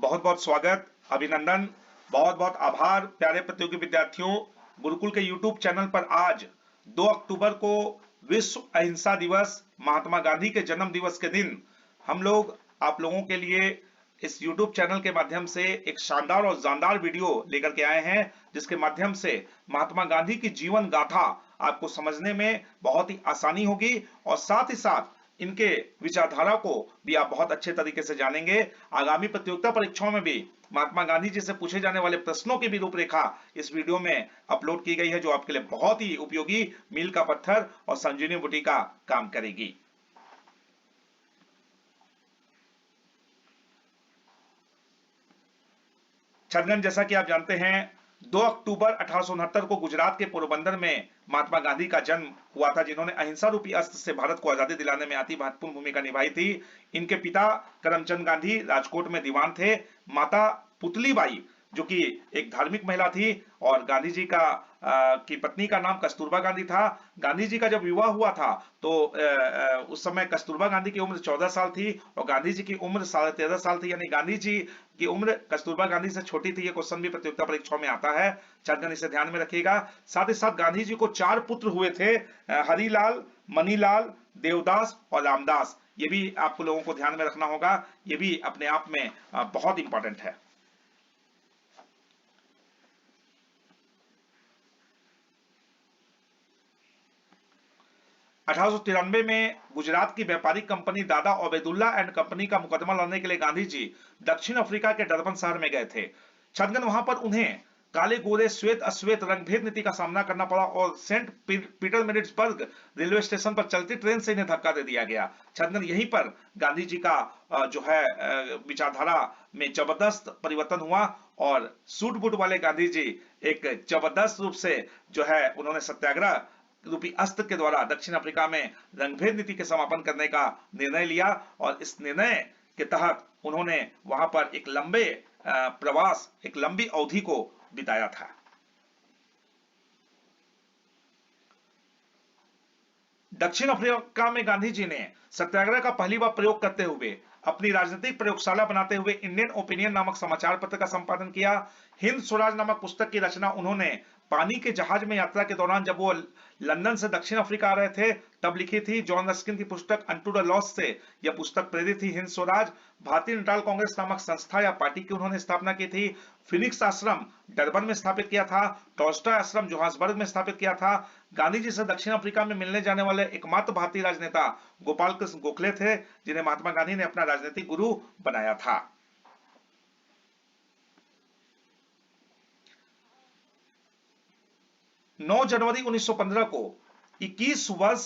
बहुत बहुत स्वागत, अभिनंदन, बहुत बहुत आभार प्यारे प्रतियोगी विद्यार्थियों। गुरुकुल के YouTube चैनल पर आज 2 अक्टूबर को विश्व अहिंसा दिवस, महात्मा गांधी के जन्म दिवस के दिन हम लोग आप लोगों के लिए इस YouTube चैनल के माध्यम से एक शानदार और जानदार वीडियो लेकर के आए हैं, जिसके माध्यम से महात्मा गांधी की जीवन गाथा आपको समझने में बहुत ही आसानी होगी और साथ ही साथ इनके विचारधारा को भी आप बहुत अच्छे तरीके से जानेंगे। आगामी प्रतियोगिता परीक्षाओं में भी महात्मा गांधी जी से पूछे जाने वाले प्रश्नों की भी रूपरेखा इस वीडियो में अपलोड की गई है, जो आपके लिए बहुत ही उपयोगी मील का पत्थर और संजीवनी बूटी का काम करेगी। छात्रगण, जैसा कि आप जानते हैं 2 अक्टूबर 1869 को गुजरात के पोरबंदर में महात्मा गांधी का जन्म हुआ था, जिन्होंने अहिंसा रूपी अस्त्र से भारत को आजादी दिलाने में अति महत्वपूर्ण भूमिका निभाई थी। इनके पिता करमचंद गांधी राजकोट में दीवान थे। माता पुतलीबाई जो कि एक धार्मिक महिला थी और गांधी जी की पत्नी का नाम कस्तूरबा गांधी था। गांधी जी का जब विवाह हुआ था तो उस समय कस्तूरबा गांधी की उम्र 14 साल थी और गांधी जी की उम्र 13.5 साल थी, यानी गांधी जी की उम्र कस्तूरबा गांधी से छोटी थी। ये क्वेश्चन भी प्रतियोगिता परीक्षाओं में आता है, छात्रगण इसे ध्यान में रखिएगा। साथ ही साथ गांधी जी को 4 पुत्र हुए थे, हरिलाल, मनीलाल, देवदास और रामदास। ये भी आप लोगों को ध्यान में रखना होगा, ये भी अपने आप में बहुत इंपॉर्टेंट है। 1893 में गुजरात की व्यापारिक कंपनी दादा ओबेदुल्ला एंड कंपनी का मुकदमा लड़ने के लिए गांधी जी दक्षिण अफ्रीका के डरबन शहर में गए थे। छात्रगण, वहां पर उन्हें काले गोरे श्वेत अश्वेत रंगभेद नीति का सामना करना पड़ा और सेंट पीटरमेरिट्सबर्ग रेलवे स्टेशन पर चलती ट्रेन से इन्हें धक्का दे दिया गया। छात्रगण, यहीं पर गांधी जी का जो है विचारधारा में जबरदस्त परिवर्तन हुआ और सूट बूट वाले गांधी जी एक जबरदस्त रूप से जो है उन्होंने सत्याग्रह रूपी अस्त्र के द्वारा दक्षिण अफ्रीका में रंगभेद नीति के समापन करने का निर्णय लिया और इस निर्णय के तहत उन्होंने वहां पर एक लंबे प्रवास, एक लंबी अवधि को बिताया था। दक्षिण अफ्रीका में गांधी जी ने सत्याग्रह का पहली बार प्रयोग करते हुए अपनी राजनीतिक प्रयोगशाला बनाते हुए इंडियन ओपिनियन नामक समाचार पत्र का संपादन किया। हिंद स्वराज नामक पुस्तक की रचना उन्होंने पानी के जहाज में यात्रा के दौरान जब वो लंदन से दक्षिण अफ्रीका आ रहे थे तब लिखी थी। जॉन रस्किन की पुस्तक अनटू द लॉस्ट से यह पुस्तक प्रेरित थी। हिंद स्वराज भारतीय नेटाल कांग्रेस नामक संस्था या पार्टी की उन्होंने स्थापना की थी। फिनिक्स आश्रम डरबन में स्थापित किया था। टॉल्स्टॉय आश्रम जोहान्सबर्ग में स्थापित किया था। गांधी जी से दक्षिण अफ्रीका में मिलने जाने वाले एकमात्र भारतीय राजनेता गोपाल कृष्ण गोखले थे, जिन्हें महात्मा गांधी ने अपना राजनीतिक गुरु बनाया था। नौ जनवरी 1915 को 21 वर्ष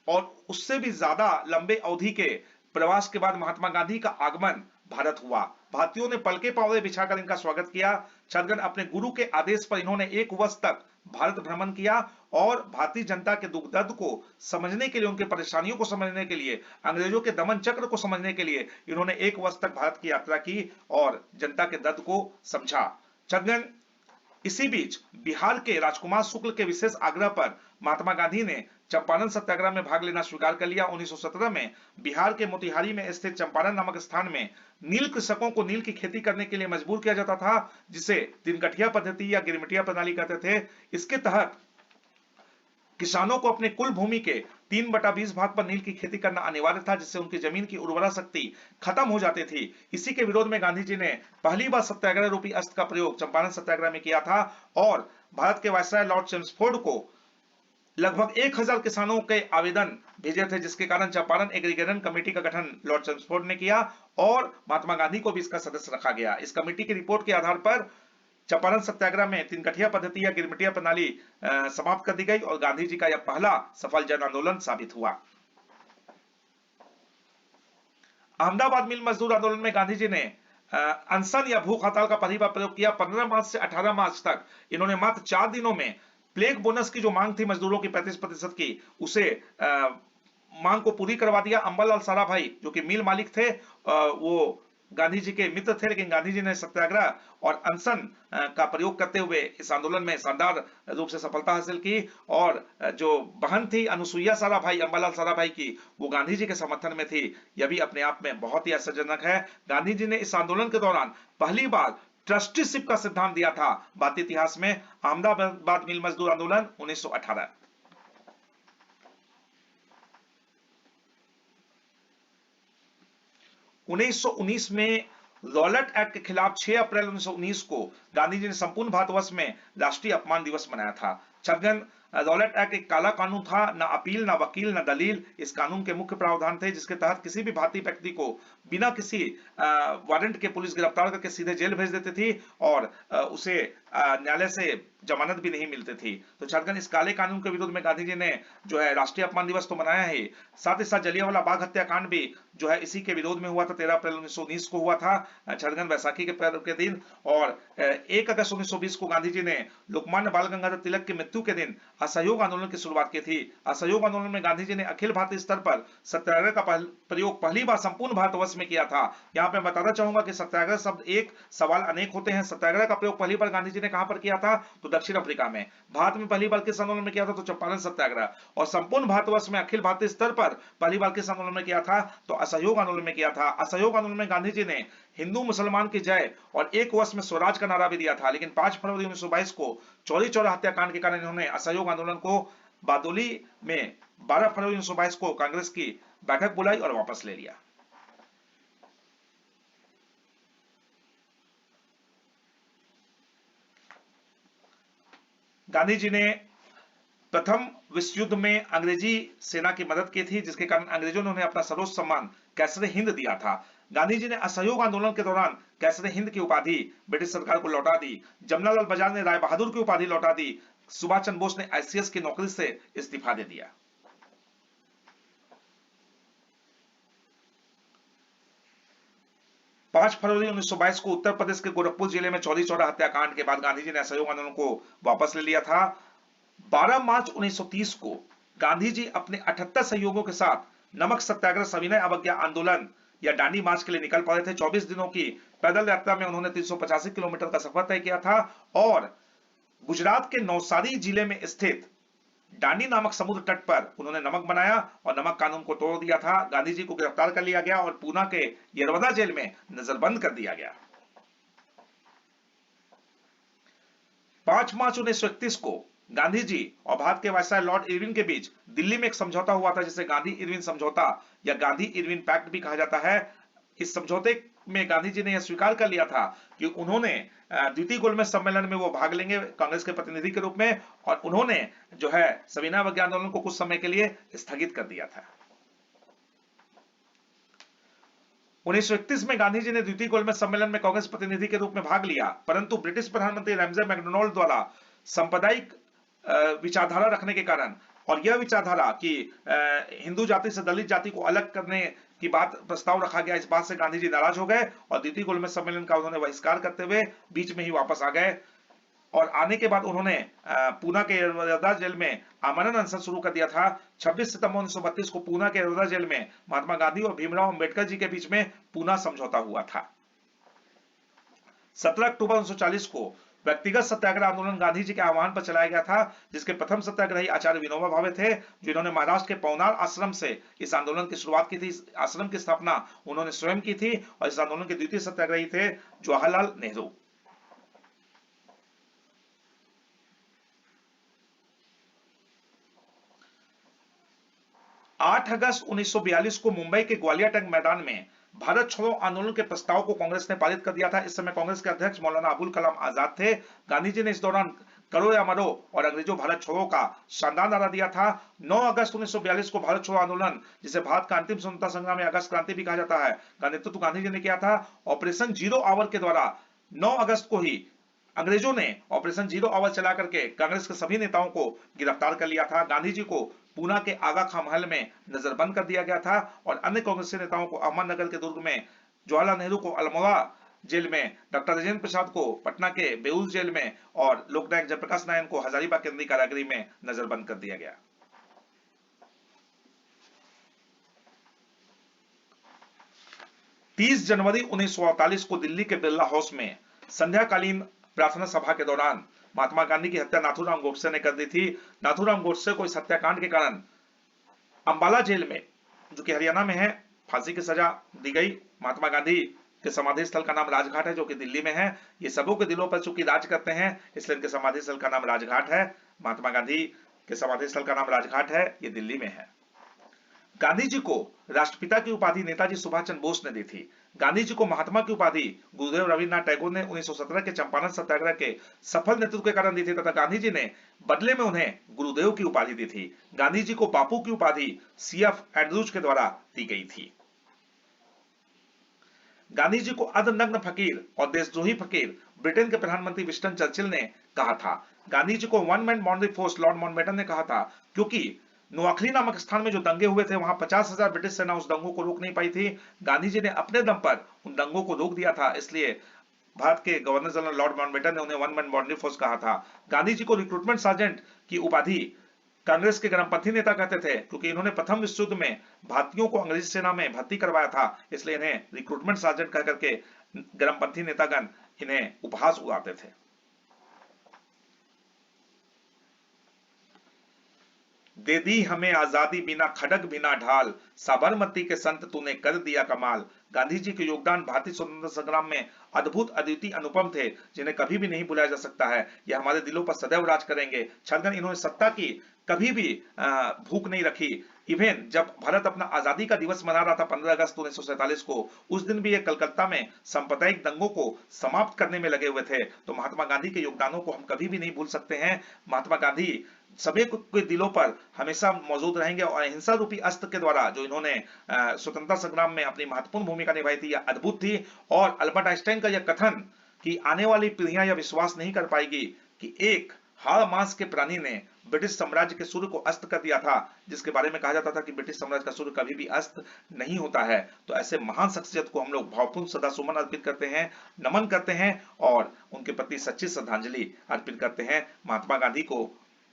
और उससे भी ज्यादा लंबे अवधि के प्रवास के बाद महात्मा गांधी का आगमन भारत हुआ। भारतीयों ने पलके पावले बिछाकर इनका स्वागत किया। छात्रगण, अपने गुरु के आदेश पर इन्होंने 1 वर्ष तक भारत भ्रमण किया और भारतीय जनता के दुख दर्द को समझने के लिए, उनके परेशानियों को समझने के लिए, अंग्रेजों के दमन चक्र को समझने के लिए इन्होंने 1 वर्ष तक भारत की यात्रा की और जनता के दर्द को समझा। छात्रगण, इसी बीच बिहार के राजकुमार शुक्ल के विशेष आग्रह पर महात्मा गांधी ने चंपारण सत्याग्रह में भाग लेना स्वीकार कर लिया। 1917 में बिहार के मोतिहारी में स्थित चंपारण नामक स्थान में नील कृषकों को नील की खेती करने के लिए मजबूर किया जाता था, जिसे दिनगठिया पद्धति या गिरमिटिया प्रणाली कहते थे। इसके तहत किसानों को अपने कुल भूमि के 3/20 भाग पर नील की खेती करना अनिवार्य था, जिससे उनकी जमीन की उर्वरा शक्ति खत्म हो जाती थी। इसी के विरोध में गांधी जी ने पहली बार सत्याग्रह रूपी अस्त्र का प्रयोग चंपारण सत्याग्रह में किया था और भारत के वायसराय लॉर्ड चेम्सफोर्ड को लगभग 1000 किसानों के आवेदन भेजे थे, जिसके कारण चंपारण एग्रीगेशन कमेटी का गठन लॉर्ड चेम्सफोर्ड ने किया और महात्मा गांधी को भी इसका सदस्य रखा गया। इस कमेटी की रिपोर्ट के आधार पर चंपारण सत्याग्रह में तिनकठिया पद्धति या गिरमिटिया प्रणाली समाप्त कर दी गई और गांधी जी का यह पहला सफल जन आंदोलन साबित हुआ। अहमदाबाद मिल मजदूर आंदोलन में गांधी जी ने अनशन या भूख हड़ताल का पहली बार प्रयोग किया। 15 मार्च से 18 मार्च तक इन्होंने मात्र 4 दिनों में प्लेग बोनस की जो मांग थी मजदूरों की 35% की, उसे मांग को पूरी करवा दिया। अंबालाल साराभाई जो कि मिल मालिक थे, वो गांधी जी के मित्र थे, लेकिन गांधी जी ने सत्याग्रह और अनशन का प्रयोग करते हुए इस आंदोलन में शानदार रूप से सफलता हासिल की। और जो बहन थी अनुसुईया साराभाई, अंबालाल साराभाई की, वो गांधी जी के समर्थन में थी। यह भी अपने आप में बहुत ही आश्चर्यजनक है। गांधी जी ने इस आंदोलन के दौरान पहली बार ट्रस्टीशिप का सिद्धांत दिया था भारतीय इतिहास में। अहमदाबाद मिल मजदूर आंदोलन 1918। 1919 में रॉलेट एक्ट के खिलाफ 6 अप्रैल 1919 को गांधी जी ने संपूर्ण भारतवर्ष में राष्ट्रीय अपमान दिवस मनाया था। छात्रगण, रॉलेट एक्ट एक काला कानून था, ना अपील, ना वकील, ना दलील। इस कानून के मुख्य प्रावधान थे जिसके तहत किसी भी भारतीय व्यक्ति को बिना किसी वारंट के पुलिस गिरफ्तार करके सीधे जेल भेज देती थी और उसे न्यायालय से जमानत भी नहीं मिलती थी। तो छात्रगण, इस काले कानून के विरोध में गांधी जी ने जो है राष्ट्रीय अपमान दिवस तो मनाया है, साथ ही साथ जलियांवाला बाग हत्याकांड भी जो है इसी के विरोध में हुआ था। 13 अप्रैल 1919 को हुआ था, छात्रगण, वैसाखी के पर्व के दिन। और 1 अगस्त 1920 को गांधी जी ने लोकमान्य बाल गंगाधर तिलक की मृत्यु के दिन असहयोग आंदोलन की शुरुआत की थी। असहयोग आंदोलन में गांधी जी ने अखिल भारतीय स्तर पर सत्याग्रह का प्रयोग पहली बार संपूर्ण भारतवर्ष में किया था। यहाँ पे बताना चाहूंगा कि सत्याग्रह शब्द एक, सवाल अनेक होते हैं। सत्याग्रह का प्रयोग पहली बार गांधी जी ने कहां पर किया था? तो दक्षिण अफ्रीका में। भारत में पहली बार किस आंदोलन में किया था? तो चंपारण सत्याग्रह। और संपूर्ण भारतवर्ष में अखिल भारतीय स्तर पर पहली बार किस आंदोलन में किया था? तो असहयोग आंदोलन में किया था। असहयोग आंदोलन में गांधी जी ने हिंदू मुसलमान की जय और एक वर्ष में स्वराज का नारा भी दिया था। लेकिन 5 फरवरी 1922 को चौरी चौरा हत्याकांड के कारण इन्होंने असहयोग आंदोलन को बारडोली में 12 फरवरी 1922 को कांग्रेस की बैठक बुलाई और वापस ले लिया। गांधी जी ने प्रथम विश्व युद्ध में अंग्रेजी सेना की मदद की थी, जिसके कारण अंग्रेजों ने उन्हें अपना सर्वोच्च सम्मान कैसरे हिंद दिया था। गांधी जी ने असहयोग आंदोलन के दौरान कैसरे हिंद की उपाधि ब्रिटिश सरकार को लौटा दी। जमनालाल बजाज ने राय बहादुर की उपाधि लौटा दी। सुभाष चंद्र बोस ने आईसीएस की नौकरी से इस्तीफा दे दिया। पांच फरवरी 1922 को उत्तर प्रदेश के गोरखपुर जिले में चौरी चौरा हत्याकांड के बाद गांधी जी ने असहयोग आंदोलन को वापस ले लिया था। 12 मार्च 1930 को गांधी जी अपने 78 सहयोगियों के साथ नमक सत्याग्रह, सविनय अवज्ञा आंदोलन या डांडी मार्च के लिए निकल पड़े थे। 24 दिनों की पैदल यात्रा में उन्होंने 385 किलोमीटर का सफर तय किया था और गुजरात के नवसारी जिले में स्थित डांडी नामक समुद्र तट पर उन्होंने नमक बनाया और नमक कानून को तोड़ दिया था। गांधी जी को गिरफ्तार कर लिया गया और पूना के यरवदा जेल में नजरबंद कर दिया गया। 5 मार्च 1931 को गांधी जी और भारत के वायसराय लॉर्ड इरविन के बीच दिल्ली में एक समझौता हुआ था, जिसे गांधी इरविन समझौता या गांधी इरविन पैक्ट भी कहा जाता है। इस समझौते में गांधी जी ने यह स्वीकार कर लिया था कि उन्होंने द्वितीय गोलमेज सम्मेलन में वो भाग लेंगे कांग्रेस के प्रतिनिधि के रूप में, और उन्होंने जो है सविनय अवज्ञा आंदोलन को कुछ समय के लिए स्थगित कर दिया था। 1931 में गांधी जी ने द्वितीय गोलमेज सम्मेलन में कांग्रेस प्रतिनिधि के रूप में भाग लिया, परंतु ब्रिटिश प्रधानमंत्री रैमजे मैकडोनाल्ड द्वारा सांप्रदायिक विचारधारा रखने के कारण और यह विचारधारा कि हिंदू जाति से दलित जाति को अलग करने की बात प्रस्ताव रखा गया, इस बात से गांधी जी नाराज हो गए और द्वितीय गोलमेज सम्मेलन का उन्होंने बहिष्कार करते हुए बीच में ही वापस आ गए। और आने के बाद उन्होंने पूना के यरवदा जेल में आमरण अनशन शुरू कर दिया था। 26 सितंबर 1932 को पूना के यरवदा जेल में महात्मा गांधी और भीमराव अंबेडकर जी के बीच में पूना समझौता हुआ था। 17 अक्टूबर 1940 को व्यक्तिगत सत्याग्रह आंदोलन गांधी जी के आह्वान पर चलाया गया था, जिसके प्रथम सत्याग्रही आचार्य विनोबा भावे थे, जिन्होंने महाराष्ट्र के पवनार आश्रम से इस आंदोलन की शुरुआत की थी। इस आश्रम की स्थापना उन्होंने स्वयं की थी और इस आंदोलन के द्वितीय सत्याग्रही थे जवाहरलाल नेहरू। आठ अगस्त 1942 को मुंबई के ग्वालियर टैंक मैदान में भारत छोड़ो आंदोलन के प्रस्ताव को कांग्रेस ने पारित कर दिया था। इस समय कांग्रेस के अध्यक्ष मौलाना अबुल कलाम आजाद थे। गांधी जी ने इस दौरान करो या मरो और अंग्रेजों भारत छोड़ो का शानदार नारा दिया था। 9 अगस्त 1942 को भारत छोड़ो आंदोलन, जिसे भारत का अंतिम स्वतंत्रता संग्राम या अगस्त क्रांति भी कहा जाता है, का नेतृत्व गांधी जी ने किया था। ऑपरेशन जीरो आवर के द्वारा 9 अगस्त को ही अंग्रेजों ने ऑपरेशन जीरो आवर चला करके कांग्रेस के सभी नेताओं को गिरफ्तार कर लिया था। गांधी जी को पूना के आगा खां महल में नजरबंद कर दिया गया था और अन्य कांग्रेसी नेताओं को अहमदनगर के दुर्ग में, जवाहरलाल नेहरू को अल्मोड़ा जेल में, डॉक्टर राजेंद्र प्रसाद को पटना के बेउल जेल में और लोकनायक जयप्रकाश नारायण को हजारीबाग केंद्रीय कारागृह में नजरबंद कर दिया गया। 30 जनवरी 1948 को दिल्ली के बिरला हाउस में संध्याकालीन प्रार्थना सभा के दौरान महात्मा गांधी की हत्या नाथूराम गोडसे ने कर दी थी। नाथूराम गोडसे को इस हत्याकांड के कारण अंबाला जेल में, जो कि हरियाणा में है, फांसी की सजा दी गई। महात्मा गांधी के समाधि स्थल का नाम राजघाट है, जो कि दिल्ली में है। ये सबों के दिलों पर चूंकि राज करते हैं, इसलिए इनके समाधि स्थल का नाम राजघाट है। महात्मा गांधी के समाधि स्थल का नाम राजघाट है, ये दिल्ली में है। गांधी जी को राष्ट्रपिता की उपाधि नेताजी सुभाष चंद्र बोस ने दी थी। गांधी जी को महात्मा की उपाधि गुरुदेव रविन्द्रनाथ टैगोर ने 1917 के चंपारण सत्याग्रह के सफल नेतृत्व के कारण दी थी, तथा गांधी जी ने बदले में उन्हें गुरुदेव की उपाधि दी थी। गांधी जी को बापू की उपाधि सीएफ एंड्रूज के द्वारा दी गई थी। गांधी जी को अर्धनग्न फकीर और देशद्रोही फकीर ब्रिटेन के प्रधानमंत्री विंस्टन चर्चिल ने कहा था। गांधी जी को one man boundary force Lord Mountbatten ने कहा था, क्योंकि नोआखली नामक स्थान में जो दंगे हुए थे, वहां 50,000 ब्रिटिश सेना उस दंगों को रोक नहीं पाई थी। गांधी जी ने अपने दम पर उन दंगों को रोक दिया था, इसलिए भारत के गवर्नर जनरल लॉर्ड माउंटबेटन ने उन्हें वन मैन बाउंड्री फोर्स कहा था। गांधी जी को रिक्रूटमेंट सार्जेंट की उपाधि कांग्रेस के गर्मपंथी नेता कहते थे, क्योंकि इन्होंने प्रथम विश्व युद्ध में भारतीयों को अंग्रेजी सेना में भर्ती करवाया था, इसलिए इन्हें रिक्रूटमेंट सार्जेंट कहकर के गर्मपंथी नेतागण इन्हें उपहास उड़ाते थे। दे दी हमें आजादी बिना खड़ग बिना ढाल, साबरमती के संत तूने कर दिया कमाल। गांधी जी के योगदान भारतीय स्वतंत्रता संग्राम में अद्भुत, अद्वितीय, अनुपम थे, जिन्हें कभी भी नहीं भुलाया जा सकता है। यह हमारे दिलों पर सदैव राज करेंगे। छलगन इन्होंने सत्ता की कभी भी भूख नहीं रखी। इवन जब भारत अपना आजादी का दिवस मना रहा था 15 अगस्त 1947 को, उस दिन भी ये कलकत्ता में सांप्रदायिक दंगों को समाप्त करने में लगे हुए थे। तो महात्मा गांधी के योगदानों को हम कभी भी नहीं भूल सकते हैं। महात्मा गांधी सभी के दिलों पर हमेशा मौजूद रहेंगे, और अहिंसा रूपी अस्त्र के द्वारा जो इन्होंने स्वतंत्रता संग्राम में अपनी महत्वपूर्ण भूमिका निभाई थी, यह अद्भुत थी। और अल्बर्ट आइंस्टाइन का यह कथन कि आने वाली पीढ़ियां यह विश्वास नहीं कर पाएगी कि एक हाड़ मांस के प्राणी ने ब्रिटिश साम्राज्य के सूर्य को अस्त कर दिया था, जिसके बारे में कहा जाता था कि ब्रिटिश साम्राज्य का सूर्य कभी भी अस्त नहीं होता है। तो ऐसे महान शख्सियत को हम लोग भावपूर्ण सदा सुमन अर्पित करते हैं, नमन करते हैं, और उनके प्रति सच्ची श्रद्धांजलि अर्पित करते हैं। महात्मा गांधी को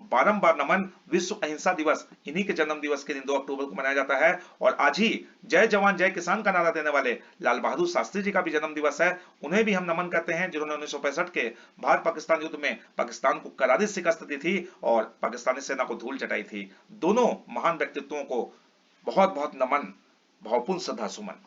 बारंबार नमन। विश्व अहिंसा दिवस इन्हीं के जन्म दिवस के दिन 2 अक्टूबर को मनाया जाता है। और आज ही जय जवान जय किसान का नारा देने वाले लाल बहादुर शास्त्री जी का भी जन्म दिवस है। उन्हें भी हम नमन करते हैं, जिन्होंने 1965 के भारत पाकिस्तान युद्ध में पाकिस्तान को करारी शिकस्त दी थी और पाकिस्तानी सेना को धूल चटाई थी। दोनों महान व्यक्तित्वों को बहुत बहुत नमन, भावपूर्ण श्रद्धा सुमन।